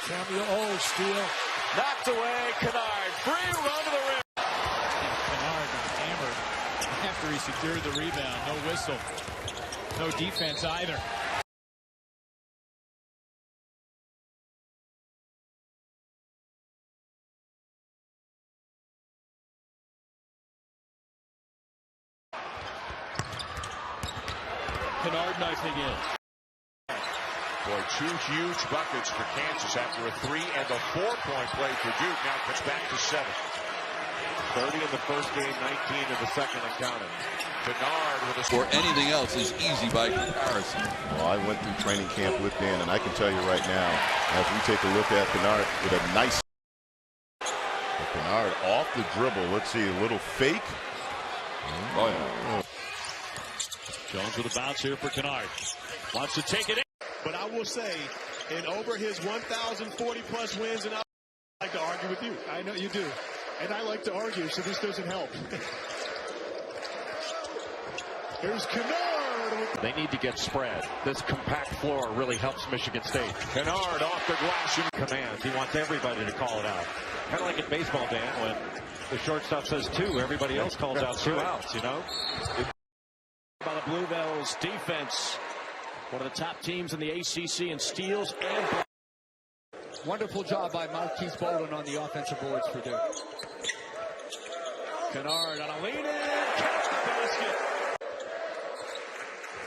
Samuel, steal. Knocked away. Kennard, free run to the rim. Kennard got hammered after he secured the rebound. No whistle. No defense either. Kennard knifing in. Boy, 2 huge buckets for Kansas after a 3 and a 4-point play for Duke. Now it cuts back to 7. 30 in the first game, 19 in the second, and counting. Kennard with a or anything else is easy by comparison. Well, I went through training camp with Dan, and I can tell you right now, as we take a look at Kennard with a nice Kennard off the dribble. Let's see, a little fake. Oh, yeah. Jones with a bounce here for Kennard. Wants to take it in. But I will say, in over his 1,040-plus wins, and I like to argue with you. I know you do. And I like to argue, so this doesn't help. Here's Kennard. They need to get spread. This compact floor really helps Michigan State. Kennard off the glass in command. He wants everybody to call it out. Kind of like in baseball, Dan, when the shortstop says 2, everybody else calls out 2 outs, you know? By the Blue Devils defense. One of the top teams in the ACC in steals and wonderful job by Marquise Bolden on the offensive boards for Duke. Kennard on a lead-in, catch the basket.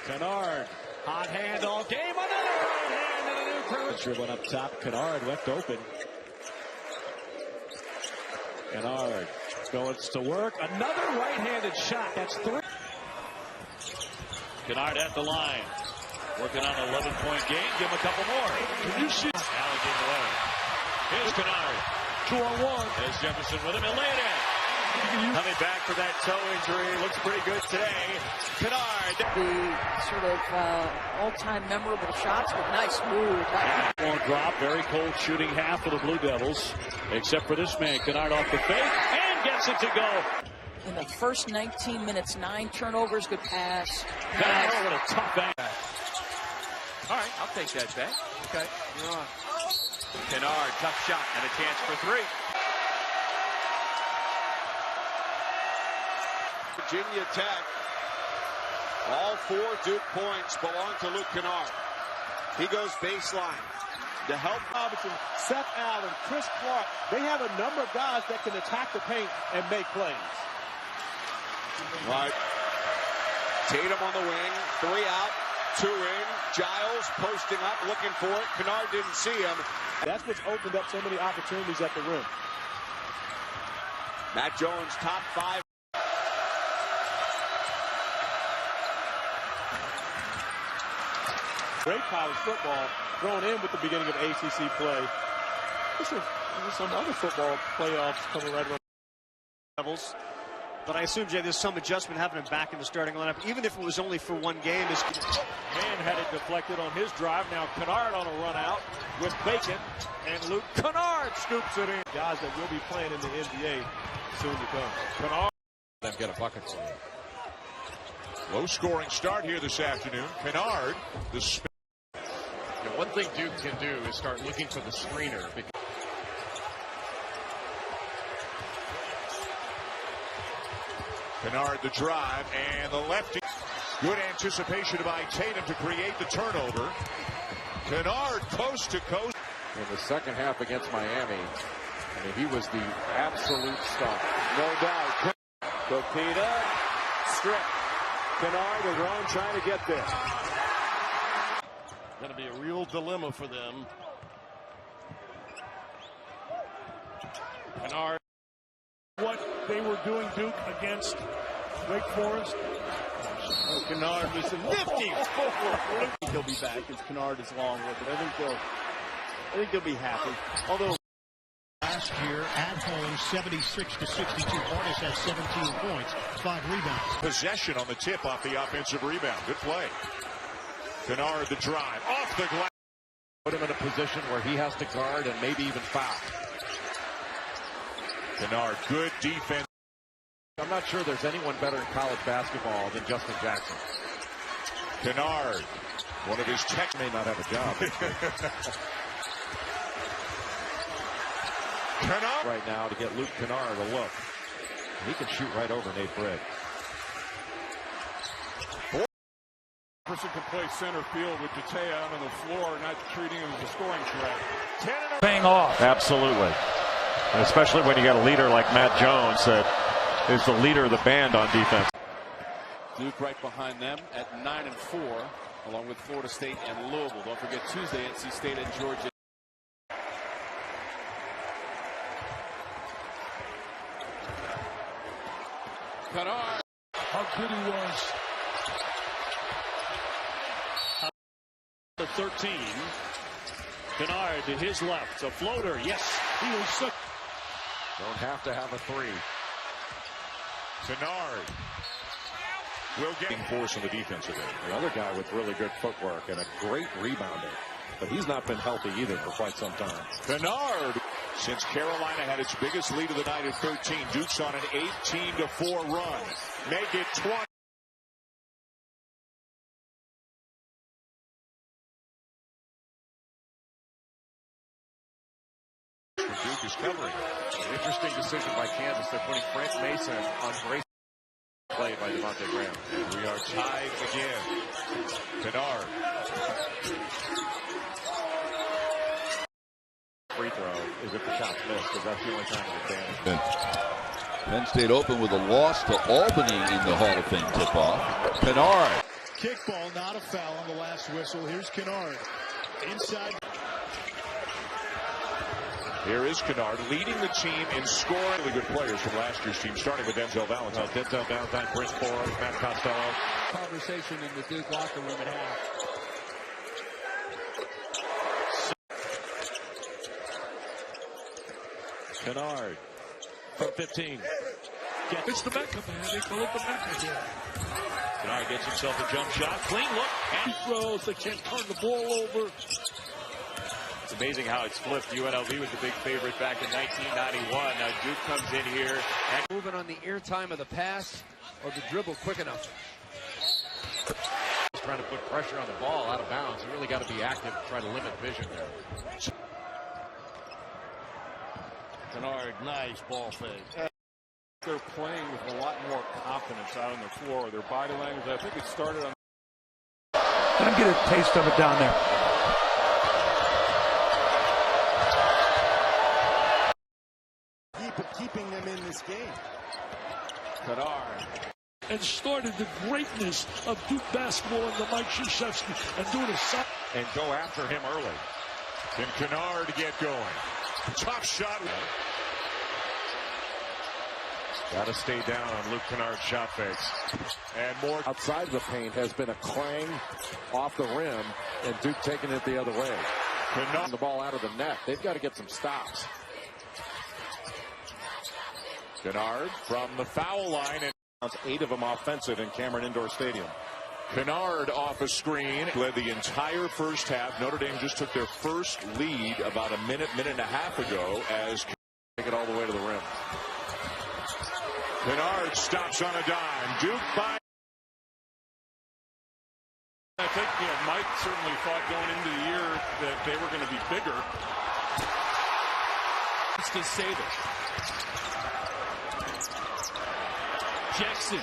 Kennard, hot hand all game, another right hand and a new crew. Dribbling up top, Kennard left open. Kennard going to work, another right-handed shot. That's 3. Kennard at the line. Working on an 11-point game. Give him a couple more. Can you shoot? Allen getting away. Here's Kennard. 2-on-1. There's Jefferson with him. He'll lay it in. Coming back for that toe injury. Looks pretty good today. Kennard. The sort of all-time memorable shots, but nice move. Long drop. Very cold shooting half for the Blue Devils. Except for this man. Kennard off the fake and gets it to go. In the first 19 minutes, 9 turnovers, good pass. Kennard with a tough bang. All right, I'll take that back. Okay, you're on. Kennard, tough shot, and a chance for 3. Virginia Tech. All 4 Duke points belong to Luke Kennard. He goes baseline to help Robinson, Seth Allen, Chris Clark. They have a number of guys that can attack the paint and make plays. Right. Tatum on the wing, 3 out, 2 in. Giles posting up, looking for it. Kennard didn't see him. That's what's opened up so many opportunities at the rim. Matt Jones, top 5. Great college football thrown in with the beginning of ACC play. There's some other football playoffs coming right around levels. But I assume, Jay, there's some adjustment happening back in the starting lineup, even if it was only for 1 game. Man had it deflected on his drive. Now Kennard on a run out with Bacon, and Luke Kennard scoops it in. Guys that will be playing in the NBA soon to come. Kennard. Then get a bucket for you. Low scoring start here this afternoon. Kennard, the spin. One thing Duke can do is start looking for the screener. Kennard the drive, and the lefty. Good anticipation by Tatum to create the turnover. Kennard coast to coast. In the second half against Miami, I mean, he was the absolute star. No doubt. Kokita, strip. Kennard is wrong trying to get there. Going to be a real dilemma for them. Kennard. What they were doing, Duke, against Wake Forest. Oh, Kennard was nifty. He'll be back as Kennard is long with it. I think they'll be happy. Although last year at home, 76-62. Hornets had 17 points, 5 rebounds. Possession on the tip off the offensive rebound. Good play. Kennard the drive off the glass. Put him in a position where he has to guard and maybe even foul. Kennard, good defense. I'm not sure there's anyone better in college basketball than Justin Jackson. Kennard, one of his tech may not have a job. Kennard right now to get Luke Kennard a look. He can shoot right over Nate Britt. Person can play center field with Detae out on the floor, not treating him as a scoring threat. Paying off. Absolutely. And especially when you got a leader like Matt Jones that is the leader of the band on defense. Duke right behind them at 9-4, along with Florida State and Louisville. Don't forget Tuesday, NC State and Georgia. Kennard. How good he was. The 13. Kennard to his left. A floater. Yes. He was sick. Don't have to have a three. Kennard will get force on the defensive end. Another guy with really good footwork and a great rebounder. But he's not been healthy either for quite some time. Kennard. Since Carolina had its biggest lead of the night at 13, Duke's on an 18-4 run. Make it 20. Duke is covering. An interesting decision by Kansas. They're putting Frank Mason on brace play by Devontae Graham. And we are tied again. Kennard. Free throw is if the shot's missed, because that's the only time it's advantage. Penn State Open with a loss to Albany in the Hall of Fame tip-off. Kennard. Kickball, not a foul on the last whistle. Here's Kennard. Inside. Here is Kennard leading the team in scoring. Really good players from last year's team, starting with Denzel Valentine. Denzel Valentine, Brent Forbes, Matt Costello. Conversation in the Duke locker room at half. Kennard from 15. It's the Mecca, man. They call it the Mecca here. Kennard gets himself a jump shot. Clean look. He throws. They can't turn the ball over. It's amazing how it's flipped. UNLV was the big favorite back in 1991. Now Duke comes in here and Moving on the airtime of the pass or the dribble quick enough. He's trying to put pressure on the ball out of bounds. You really got to be active and try to limit vision there. Kennard, nice ball fake. They're playing with a lot more confidence out on the floor. Their body language, I think it started on. Let him get a taste of it down there. Keeping them in this game. Kennard. And started the greatness of Duke basketball under Mike Krzyzewski and doing a And go after him early. Can Kennard get going? Tough shot. Got to stay down on Luke Kennard's shot fakes. And more Outside the paint has been a clang off the rim, and Duke taking it the other way. Kennard. The ball out of the net. They've got to get some stops. Kennard from the foul line. And 8 of them offensive in Cameron Indoor Stadium. Kennard off a screen. Led the entire first half. Notre Dame just took their first lead about a minute and a half ago as Take it all the way to the rim. Kennard stops on a dime. Duke by. I think Mike certainly thought going into the year that they were going to be bigger. It's to save it. Jackson.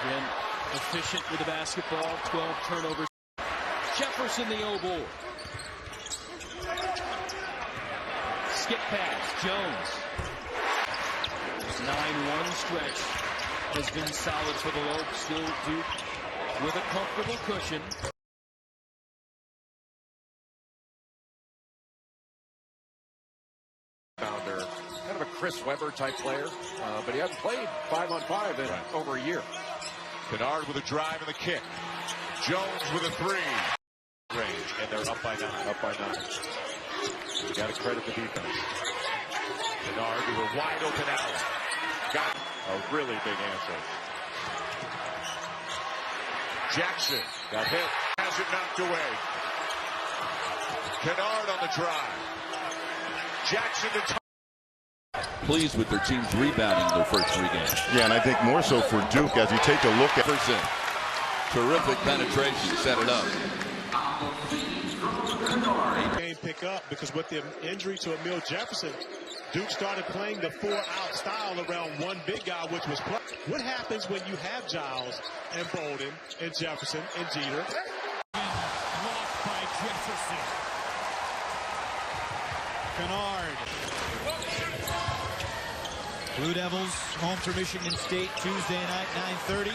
Again, efficient with the basketball. 12 turnovers. Jefferson the oval. Skip pass. Jones. 9-1 stretch has been solid for the Lopes. Still Duke with a comfortable cushion. Kind of a Chris Webber type player, but he hasn't played 5-on-5 in over a year. Kennard with a drive and the kick. Jones with a three. Range, and they're up by 9. You got to credit the defense. Kennard to a wide open alley. Got a really big answer. Jackson Got hit. has it knocked away. Kennard on the drive. Jackson to Pleased with their team's rebounding their first 3 games. Yeah, and I think more so for Duke as you take a look at Terrific penetration, set it up. Game pick up because with the injury to Emil Jefferson, Duke started playing the 4-out style around one big guy, which was what happens when you have Giles and Bolden and Jefferson and Jeter. Blocked by Jefferson. Kennard. Blue Devils home for Michigan State Tuesday night, 9:30.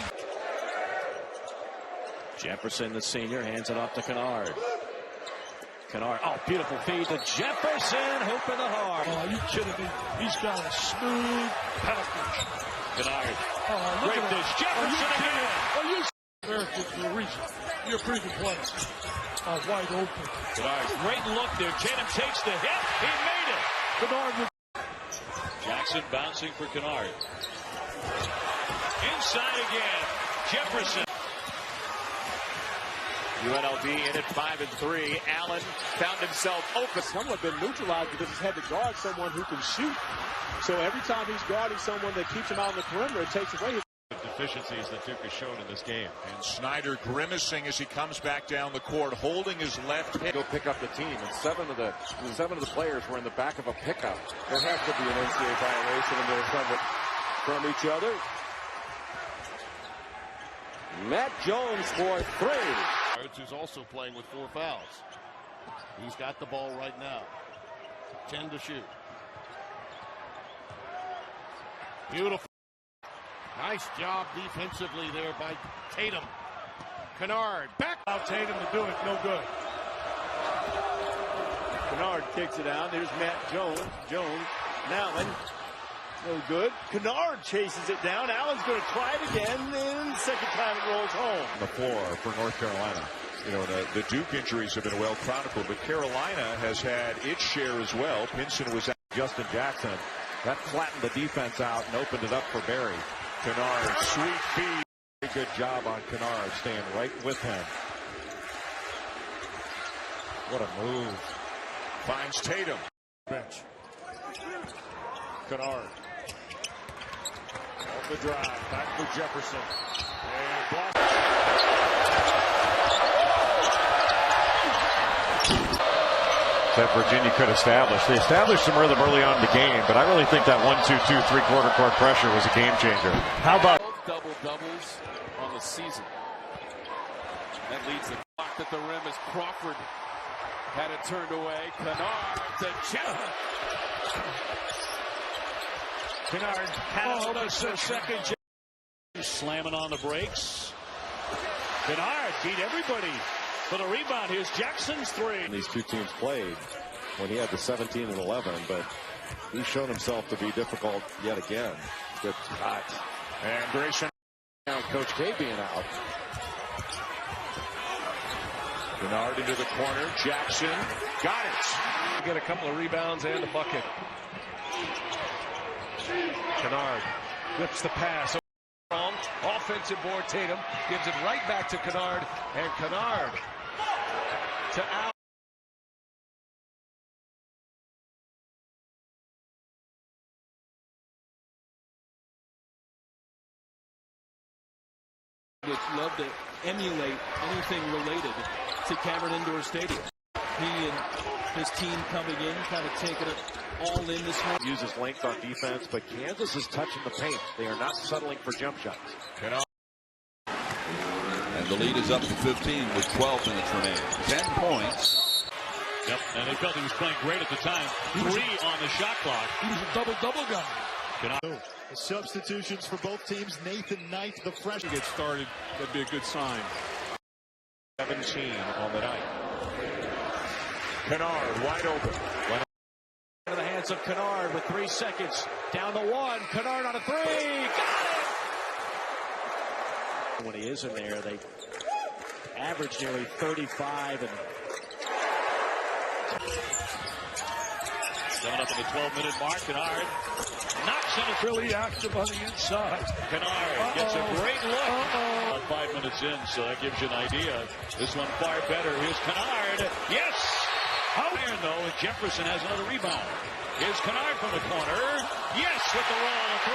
Jefferson, the senior, hands it off to Kennard. Kennard, oh, beautiful feed to Jefferson, hoop in the heart. Oh, you kidding me? He's got a smooth package. Kennard. Oh, Great dish. Jefferson again. Oh, you American for a reason. You're a pretty good player. Wide open. Kennard, great look there. Tatum takes the hit. He made it. Kennard with Jackson bouncing for Kennard. Inside again. Jefferson. UNLV in at 5-3. Allen found himself open. somewhat been neutralized because he's had to guard someone who can shoot. So every time he's guarding someone that keeps him out on the perimeter, it takes away his Deficiencies that Duke has shown in this game. And Snyder grimacing as he comes back down the court, holding his left hip. Go pick up the team, and seven of the players were in the back of a pickup. There has to be an NCAA violation, and they're somewhat from each other. Matt Jones for 3. who's also playing with 4 fouls. He's got the ball right now. 10 to shoot. Beautiful. Nice job defensively there by Tatum. Kennard back out Tatum to do it. No good. Kennard kicks it out. There's Matt Jones. Allen. No good. Kennard chases it down. Allen's going to try it again. And second time it rolls home. The floor for North Carolina. You know, the Duke injuries have been well chronicled, but Carolina has had its share as well. Pinson was out. Justin Jackson. That flattened the defense out and opened it up for Barry. Kennard, sweet feed. Very good job on Kennard, staying right with him. What a move. Finds Tatum. Bench. Kennard. On the drive. Back to Jefferson. And blocked. That Virginia could establish. They established some rhythm early on in the game, but I really think that 1-2-2 three-quarter court pressure was a game changer. How about double-doubles on the season? That leads the clock at the rim as Crawford had it turned away. Kennard to Jefferson. Kennard has a second. Slamming on the brakes. Kennard beat everybody. For the rebound, here's Jackson's 3. these two teams played when he had the 17 and 11, but he's shown himself to be difficult yet again. Good shot. And Grayson. Coach K being out. Kennard into the corner. Jackson got it. Get a couple of rebounds and a bucket. Kennard whips the pass. Offensive board. Tatum gives it right back to Kennard, and Kennard to Allen. Would love to emulate anything related to Cameron Indoor Stadium. He and his team coming in, kind of taking it all in this one. Uses length on defense, but Kansas is touching the paint. They are not settling for jump shots. And the lead is up to 15 with 12 minutes remaining. 10 points. Yep, and they felt he was playing great at the time. 3 on the shot clock. He was a double-double guy. Kennard. Substitutions for both teams. Nathan Knight, the freshman. Get started. That'd be a good sign. 17 on the night. Kennard wide open. Into the hands of Kennard with 3 seconds. Down to 1. Kennard on a 3. Got it! When he is in there, they average nearly 35 and Coming up in the 12-minute mark, Kennard knocks in. It's really active on the inside. Kennard gets a great look. 5 minutes in, so that gives you an idea. This one far better. Here's Kennard. Yes! Out there, though, and Jefferson has another rebound. Here's Kennard from the corner. Yes, with the roll of 3.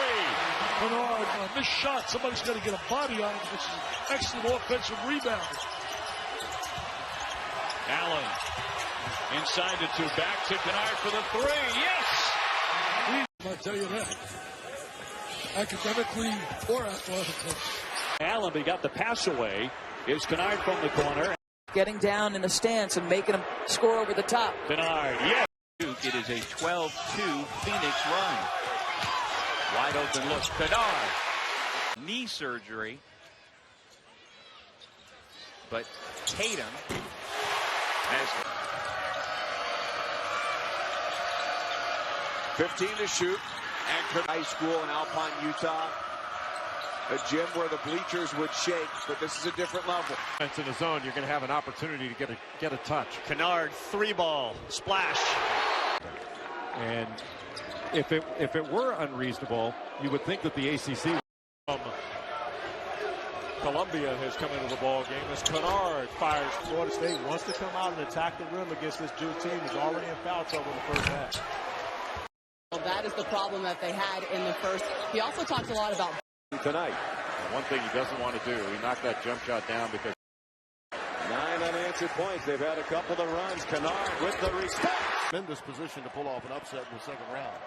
Kennard, missed shot. Somebody's got to get a body on him. This is excellent offensive rebound. Allen Inside the two, back to Kennard for the three. Yes! I'll tell you that. Academically or athletically. Allen, he got the pass away. Here's Kennard from the corner. Getting down in a stance and making him score over the top. Kennard, yes! It is a 12-2 Phoenix run. Wide open look. Kennard. Knee surgery. But Tatum has 15 to shoot. And high school in Alpine, Utah. A gym where the bleachers would shake, but this is a different level. In the zone, you're going to have an opportunity to get a touch. Kennard, three ball, splash. And if it were unreasonable, you would think that the ACC. Columbia has come into the ball game as Kennard fires. Florida State wants to come out and attack the rim against this Duke team. Is already in foul trouble in the first half. Well, that is the problem that they had in the first. He also talked a lot about tonight. And one thing he doesn't want to do, he knocked that jump shot down because 9 unanswered points. They've had a couple of runs. Kennard with the respect. In this position to pull off an upset in the second round.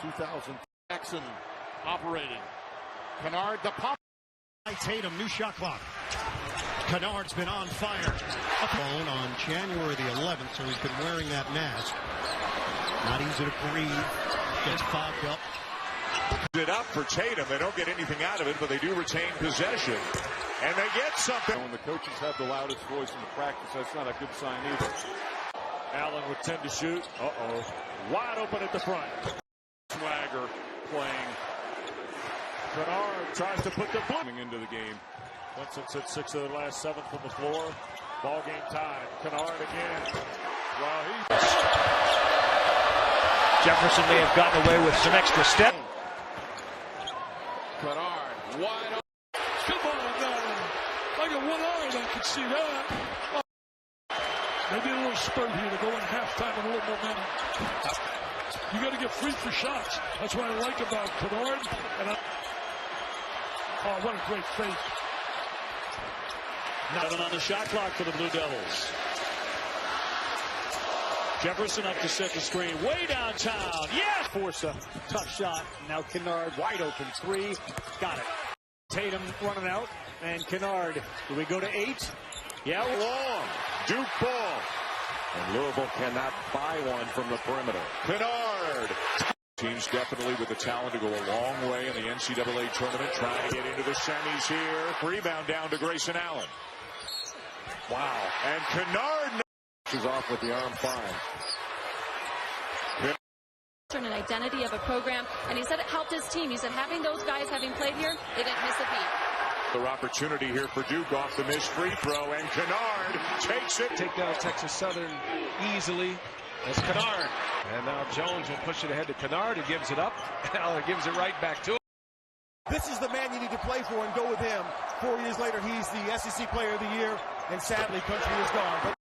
2000. Jackson operating. Kennard, the pop. Tatum, new shot clock. Kennard's been on fire. Phone on January the 11th, so he's been wearing that mask. Not easy to breathe. Gets fogged up. It up for Tatum. They don't get anything out of it, but they do retain possession. And they get something. When the coaches have the loudest voice in the practice, that's not a good sign either. Allen with 10 to shoot. Wide open at the front. Swagger playing. Kennard tries to put the coming into the game. Clemson's hit 6 of the last 7 from the floor. Ball game tied. Kennard again. Jefferson may have gotten away with some extra step. Kennard wide open. Come on, man. I got one eye, I can see that. Maybe a little spurt here to go in halftime and a little momentum. You got to get free for shots. That's what I like about Kennard. Oh, what a great fake. 7 on the shot clock for the Blue Devils. Jefferson up to set the screen. Way downtown. Yeah! Force a tough shot. Now Kennard wide open. 3. Got it. Tatum running out. And Kennard. Do we go to 8? Yeah, long. Duke ball. And Louisville cannot buy one from the perimeter. Kennard. Teams definitely with the talent to go a long way in the NCAA tournament, trying to get into the semis here. Rebound down to Grayson Allen. Wow. And Kennard is off with the arm 5. An identity of a program, and he said it helped his team. He said having those guys having played here, they didn't miss a beat. Their opportunity here for Duke off the missed free throw, and Kennard takes it. Take down Texas Southern easily. That's Kennard. And now Jones will push it ahead to Kennard. He gives it up. Allen gives it right back to him. This is the man you need to play for and go with him. 4 years later, he's the SEC Player of the Year, and sadly, country is gone.